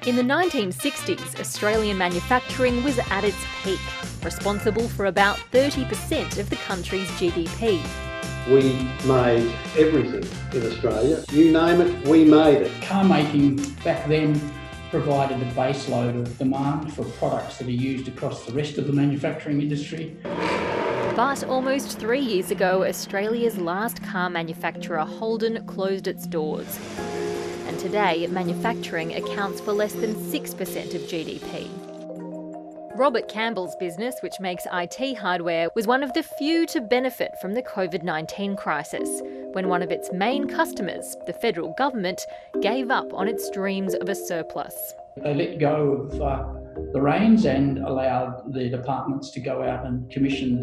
In the 1960s, Australian manufacturing was at its peak, responsible for about 30% of the country's GDP. We made everything in Australia. You name it, we made it. Car making back then provided a base load of demand for products that are used across the rest of the manufacturing industry. But almost 3 years ago, Australia's last car manufacturer, Holden, closed its doors. And today, manufacturing accounts for less than 6% of GDP. Robert Campbell's business, which makes IT hardware, was one of the few to benefit from the COVID-19 crisis, when one of its main customers, the federal government, gave up on its dreams of a surplus. They let go of the reins and allowed the departments to go out and commission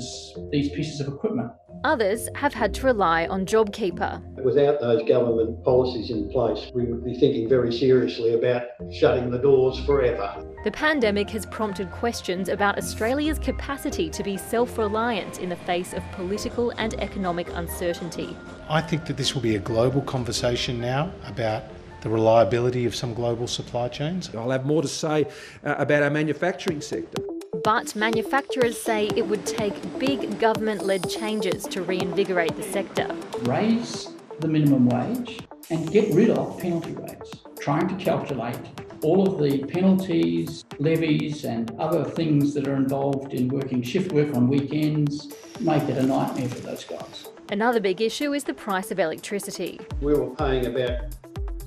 these pieces of equipment. Others have had to rely on JobKeeper. Without those government policies in place, we would be thinking very seriously about shutting the doors forever. The pandemic has prompted questions about Australia's capacity to be self-reliant in the face of political and economic uncertainty. I think that this will be a global conversation now about the reliability of some global supply chains. I'll have more to say about our manufacturing sector. But manufacturers say it would take big government-led changes to reinvigorate the sector. Raise the minimum wage and get rid of penalty rates. Trying to calculate all of the penalties, levies and other things that are involved in working shift work on weekends make it a nightmare for those guys. Another big issue is the price of electricity. We were paying about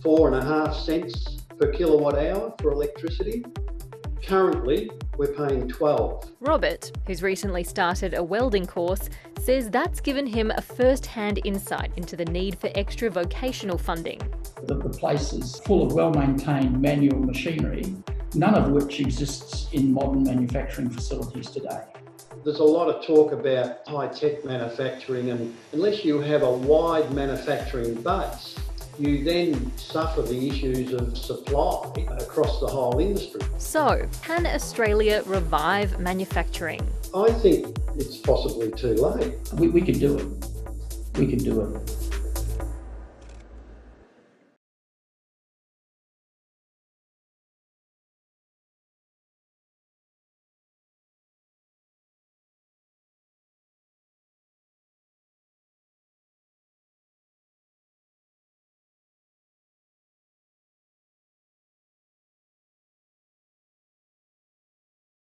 4.5 cents per kilowatt hour for electricity. Currently, we're paying 12. Robert, who's recently started a welding course, says that's given him a first-hand insight into the need for extra vocational funding. The place is full of well-maintained manual machinery, none of which exists in modern manufacturing facilities today. There's a lot of talk about high-tech manufacturing, and unless you have a wide manufacturing base, you then suffer the issues of supply across the whole industry. So, can Australia revive manufacturing? I think it's possibly too late. We can do it. We can do it.